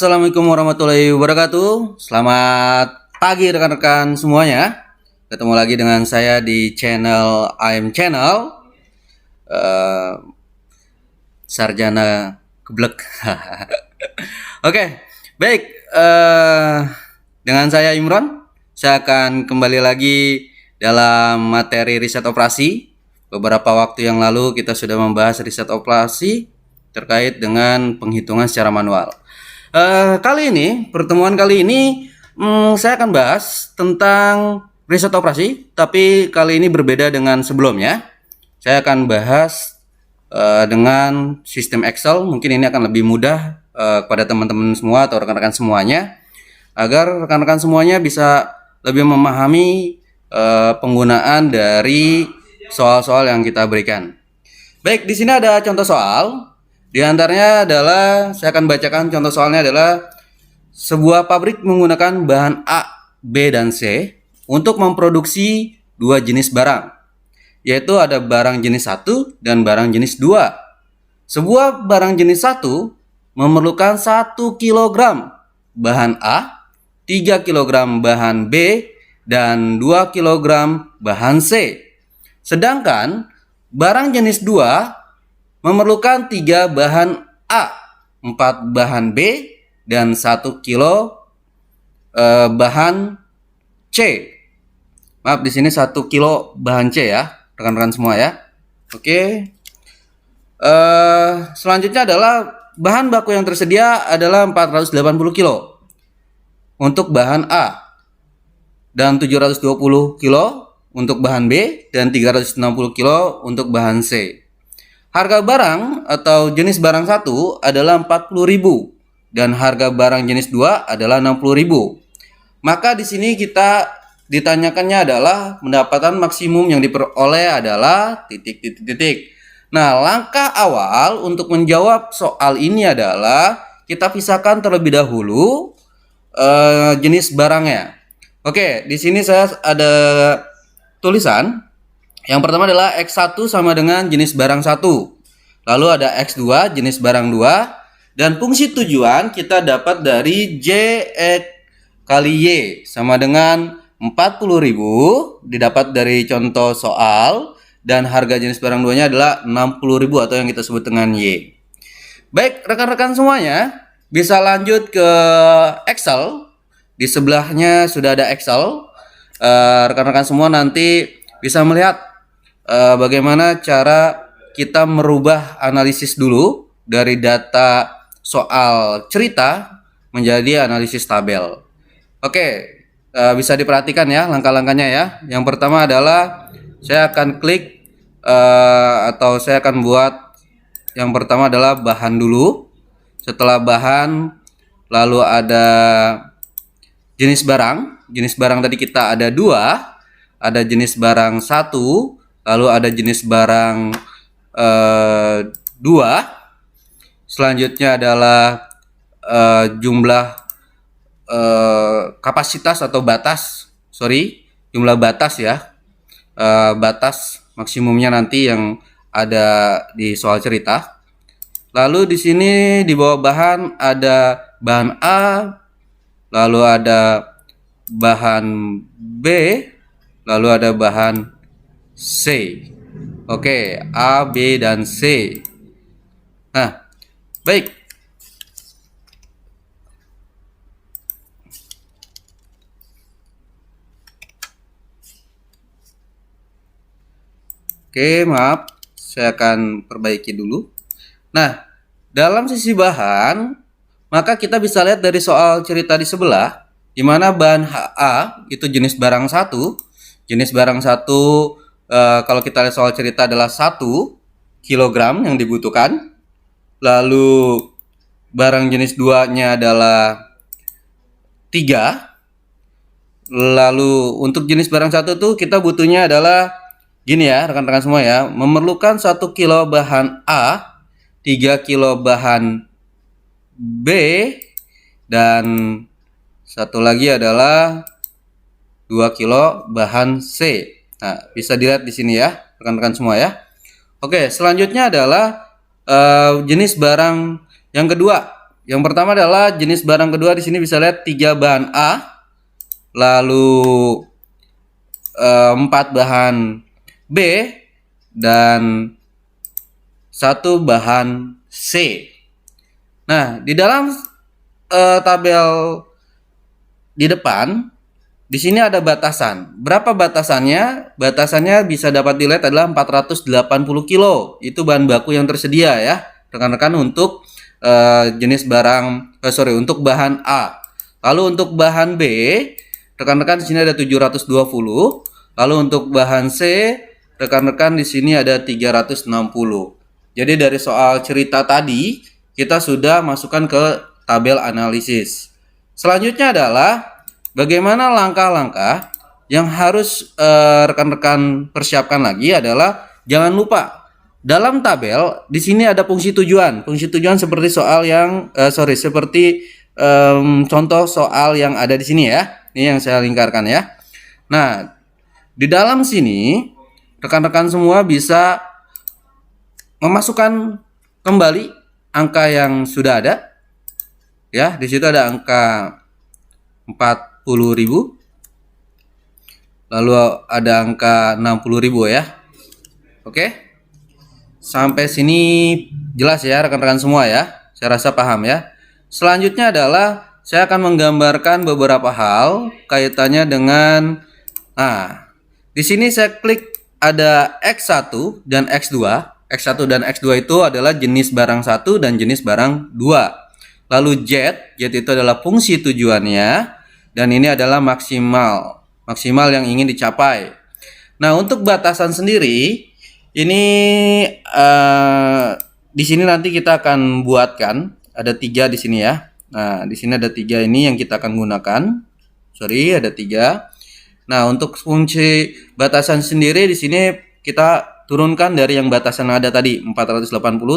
Assalamualaikum warahmatullahi wabarakatuh. Selamat pagi rekan-rekan semuanya. Ketemu lagi dengan saya di channel AM Channel. Sarjana Geblek. Oke, baik. Dengan saya Imron, saya akan kembali lagi dalam materi riset operasi. Beberapa waktu yang lalu kita sudah membahas riset operasi terkait dengan penghitungan secara manual. Pertemuan kali ini saya akan bahas tentang riset operasi, tapi kali ini berbeda dengan sebelumnya. Saya akan bahas dengan sistem Excel. Mungkin ini akan lebih mudah kepada teman-teman semua atau rekan-rekan semuanya, agar rekan-rekan semuanya bisa lebih memahami penggunaan dari soal-soal yang kita berikan. Baik, di sini ada contoh soal. Di antaranya adalah, saya akan bacakan contoh soalnya adalah sebuah pabrik menggunakan bahan A, B, dan C untuk memproduksi dua jenis barang, yaitu ada barang jenis 1 dan barang jenis 2. Sebuah barang jenis 1 memerlukan 1 kg bahan A, 3 kg bahan B, dan 2 kg bahan C. Sedangkan barang jenis 2 memerlukan 3 bahan A, 4 bahan B, dan 1 kilo bahan C. Maaf, di sini 1 kilo bahan C ya, rekan-rekan semua ya. Oke. Selanjutnya adalah bahan baku yang tersedia adalah 480 kilo untuk bahan A, dan 720 kilo untuk bahan B, dan 360 kilo untuk bahan C. Harga barang atau jenis barang 1 adalah 40.000 dan harga barang jenis 2 adalah 60.000. Maka di sini kita ditanyakannya adalah pendapatan maksimum yang diperoleh adalah titik. Nah, langkah awal untuk menjawab soal ini adalah kita pisahkan terlebih dahulu jenis barangnya. Oke, di sini saya ada tulisan. Yang pertama adalah X1 sama dengan jenis barang 1. Lalu ada X2 jenis barang 2. Dan fungsi tujuan kita dapat dari J kali Y sama dengan 40.000 didapat dari contoh soal. Dan harga jenis barang 2 nya adalah 60.000 atau yang kita sebut dengan Y. Baik, rekan-rekan semuanya bisa lanjut ke Excel. Di sebelahnya sudah ada Excel. Rekan-rekan semua nanti bisa melihat bagaimana cara kita merubah analisis dulu dari data soal cerita menjadi analisis tabel. Oke, bisa diperhatikan ya langkah-langkahnya ya. Yang pertama adalah saya akan klik atau saya akan buat yang pertama adalah bahan dulu. Setelah bahan, lalu ada jenis barang. Jenis barang tadi kita ada 2, ada jenis barang 1. Lalu ada jenis barang 2. Selanjutnya adalah jumlah kapasitas atau batas. Jumlah batas ya. Batas maksimumnya nanti yang ada di soal cerita. Lalu di sini di bawah bahan ada bahan A, lalu ada bahan B, lalu ada bahan C. Oke, A, B, dan C. Nah, baik. Oke, maaf. Saya akan perbaiki dulu. Nah, dalam sisi bahan, maka kita bisa lihat dari soal cerita di sebelah, di mana bahan A itu jenis barang 1. Jenis barang 1 kalau kita lihat soal cerita adalah 1 kg yang dibutuhkan. Lalu barang jenis 2 nya adalah 3. Lalu untuk jenis barang 1 tuh kita butuhnya adalah gini ya rekan-rekan semua ya, memerlukan 1 kilo bahan A, 3 kilo bahan B, dan satu lagi adalah 2 kilo bahan C. Nah, bisa dilihat di sini ya, rekan-rekan semua ya. Oke, selanjutnya adalah jenis barang yang kedua, Yang pertama adalah jenis barang kedua, di sini bisa lihat 3 bahan A, lalu 4 bahan B, dan 1 bahan C. Nah, di dalam tabel di depan, di sini ada batasan. Berapa batasannya? Batasannya bisa dapat dilihat adalah 480 kilo. Itu bahan baku yang tersedia ya, rekan-rekan, untuk jenis barang untuk bahan A. Lalu untuk bahan B, rekan-rekan di sini ada 720. Lalu untuk bahan C, rekan-rekan di sini ada 360. Jadi dari soal cerita tadi kita sudah masukkan ke tabel analisis. Selanjutnya adalah bagaimana langkah-langkah yang harus rekan-rekan persiapkan lagi adalah jangan lupa dalam tabel di sini ada fungsi tujuan. Fungsi tujuan seperti soal yang contoh soal yang ada di sini ya. Ini yang saya lingkarkan ya. Nah, di dalam sini rekan-rekan semua bisa memasukkan kembali angka yang sudah ada. Ya, di situ ada angka 40.000. Lalu ada angka 60.000 ya. Oke. Sampai sini jelas ya rekan-rekan semua ya. Saya rasa paham ya. Selanjutnya adalah saya akan menggambarkan beberapa hal kaitannya dengan di sini saya klik ada X1 dan X2. X1 dan X2 itu adalah jenis barang 1 dan jenis barang 2. Lalu Z itu adalah fungsi tujuannya, dan ini adalah maksimal yang ingin dicapai. Nah, untuk batasan sendiri ini di sini nanti kita akan buatkan ada 3 di sini ya. Nah, di sini ada 3 ini yang kita akan gunakan. Ada 3. Nah, untuk fungsi batasan sendiri di sini kita turunkan dari yang batasan ada tadi 480,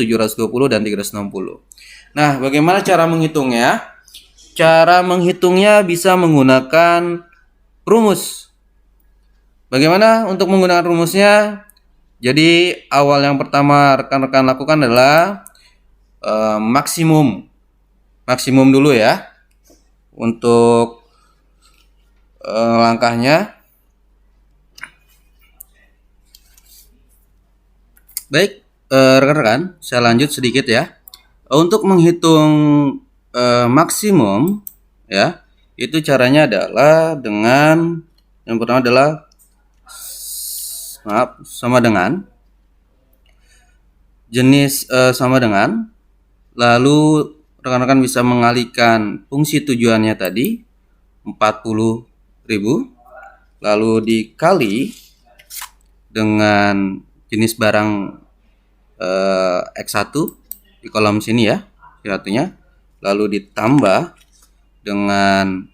720 dan 360. Nah, bagaimana cara menghitungnya? Cara menghitungnya bisa menggunakan rumus. Bagaimana untuk menggunakan rumusnya? Jadi awal yang pertama rekan-rekan lakukan adalah maksimum dulu ya. Untuk langkahnya. Baik, rekan-rekan, saya lanjut sedikit ya. Untuk menghitung maksimum ya, itu caranya adalah dengan yang pertama adalah sama dengan jenis sama dengan, lalu rekan-rekan bisa mengalihkan fungsi tujuannya tadi 40.000, lalu dikali dengan jenis barang X1 di kolom sini ya, satunya, lalu ditambah dengan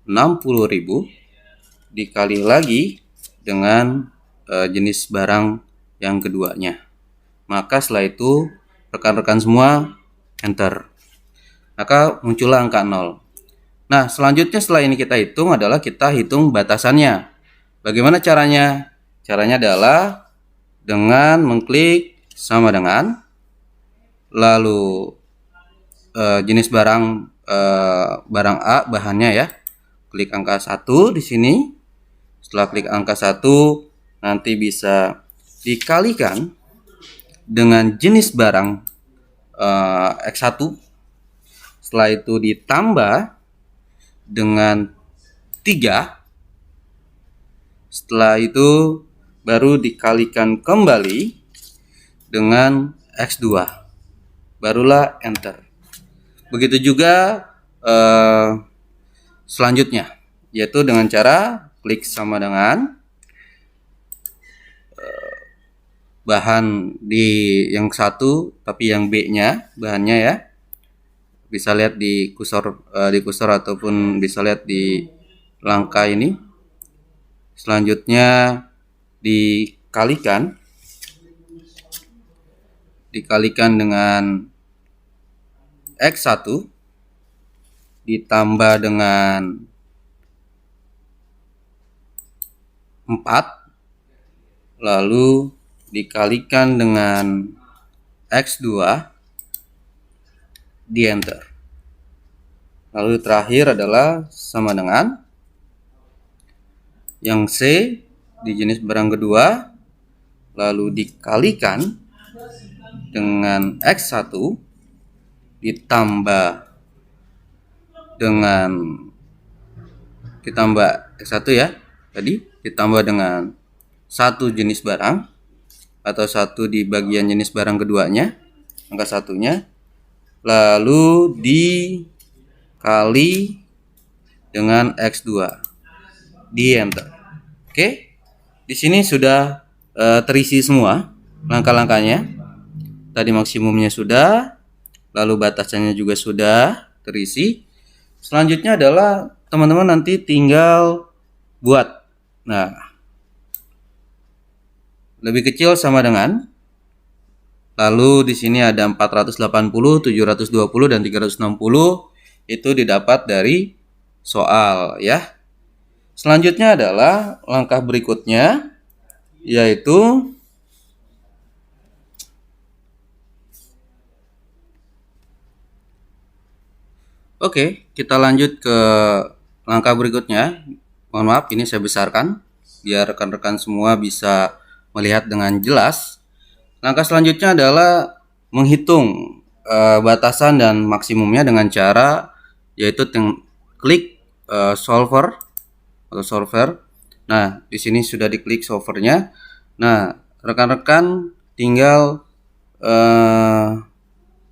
60.000 dikali lagi dengan jenis barang yang keduanya. Maka setelah itu rekan-rekan semua enter, maka muncullah angka 0. Nah, selanjutnya setelah ini kita hitung adalah kita hitung batasannya. Bagaimana caranya? Caranya adalah dengan mengklik sama dengan, lalu jenis barang A bahannya ya, klik angka 1 di sini. Setelah klik angka 1 nanti bisa dikalikan dengan jenis barang X1. Setelah itu ditambah dengan 3. Setelah itu baru dikalikan kembali dengan X2, barulah enter. Begitu juga selanjutnya, yaitu dengan cara klik sama dengan bahan di yang 1 tapi yang B-nya bahannya ya. Bisa lihat di kursor ataupun bisa lihat di langkah ini. Selanjutnya dikalikan dengan X1 ditambah dengan 4, lalu dikalikan dengan X2, di enter. Lalu terakhir adalah sama dengan yang C di jenis barang kedua, lalu dikalikan dengan X1 ditambah X1 ya, tadi ditambah dengan satu jenis barang atau satu di bagian jenis barang keduanya, angka satunya, lalu dikali dengan X2, di enter. Oke, di sini sudah terisi semua langkah-langkahnya. Tadi maksimumnya sudah, lalu batasannya juga sudah terisi. Selanjutnya adalah teman-teman nanti tinggal buat. Nah, lebih kecil sama dengan, lalu di sini ada 480, 720 dan 360, itu didapat dari soal ya. Selanjutnya adalah langkah berikutnya, yaitu oke, kita lanjut ke langkah berikutnya. Mohon maaf, ini saya besarkan biar rekan-rekan semua bisa melihat dengan jelas. Langkah selanjutnya adalah menghitung batasan dan maksimumnya dengan cara yaitu klik solver atau solver. Nah, di sini sudah diklik solvernya. Nah, rekan-rekan tinggal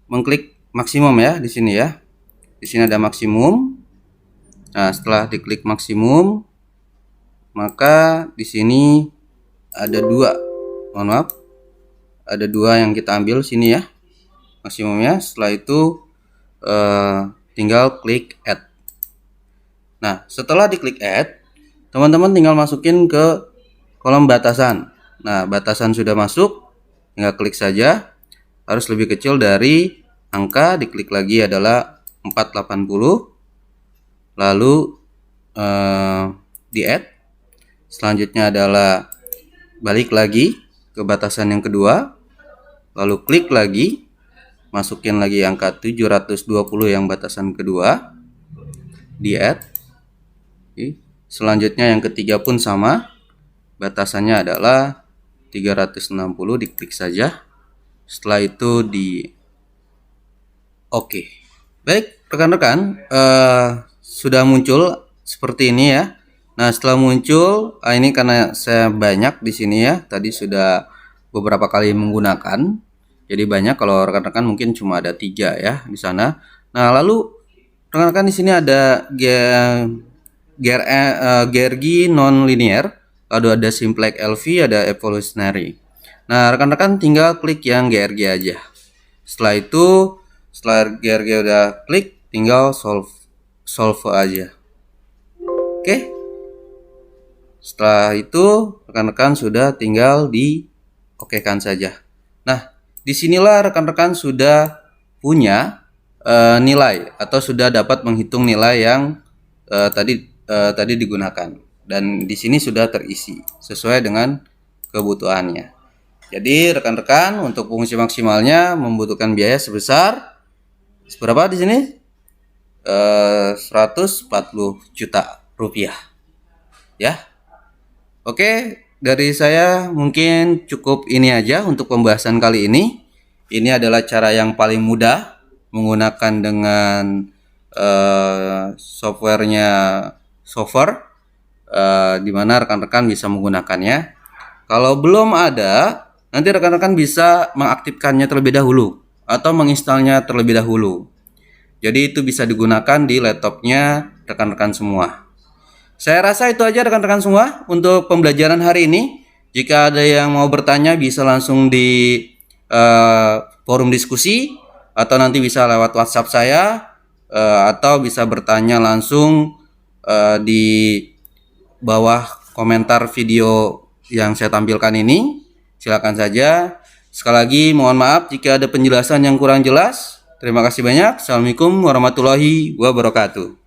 mengklik maksimum ya di sini ya. Di sini ada maksimum. Nah, setelah diklik maksimum, maka di sini ada dua. Mohon maaf. Ada dua yang kita ambil sini ya. Maksimumnya. Setelah itu tinggal klik add. Nah, setelah diklik add, teman-teman tinggal masukin ke kolom batasan. Nah, batasan sudah masuk, tinggal klik saja. Harus lebih kecil dari angka, diklik lagi adalah 480. Lalu di add. Selanjutnya adalah balik lagi ke batasan yang kedua. Lalu klik lagi, masukin lagi angka 720 yang batasan kedua, di add. Selanjutnya yang ketiga pun sama, batasannya adalah 360, diklik saja. Setelah itu di oke. Baik rekan-rekan, sudah muncul seperti ini ya. Nah, setelah muncul, ini karena saya banyak di sini ya, tadi sudah beberapa kali menggunakan, jadi banyak. Kalau rekan-rekan mungkin cuma ada 3 ya di sana. Nah, lalu rekan-rekan di sini ada GRG non linear, lalu ada simplex LV, ada evolutionary. Nah, rekan-rekan tinggal klik yang GRG aja. Setelah itu, setelah GRG udah klik, tinggal solve aja. Oke. Setelah itu rekan-rekan sudah tinggal di okekan saja. Nah, disinilah rekan-rekan sudah punya nilai atau sudah dapat menghitung nilai yang tadi digunakan, dan di sini sudah terisi sesuai dengan kebutuhannya. Jadi rekan-rekan untuk fungsi maksimalnya membutuhkan biaya sebesar berapa di sini? 140 juta rupiah. Ya. Oke, dari saya mungkin cukup ini aja untuk pembahasan kali ini. Ini adalah cara yang paling mudah menggunakan dengan softwarenya Solver, di mana rekan-rekan bisa menggunakannya. Kalau belum ada, nanti rekan-rekan bisa mengaktifkannya terlebih dahulu atau menginstalnya terlebih dahulu. Jadi itu bisa digunakan di laptopnya rekan-rekan semua. Saya rasa itu aja rekan-rekan semua untuk pembelajaran hari ini. Jika ada yang mau bertanya bisa langsung di forum diskusi, atau nanti bisa lewat WhatsApp saya, atau bisa bertanya langsung di bawah komentar video yang saya tampilkan ini. Silakan saja. Sekali lagi mohon maaf jika ada penjelasan yang kurang jelas. Terima kasih banyak. Assalamualaikum warahmatullahi wabarakatuh.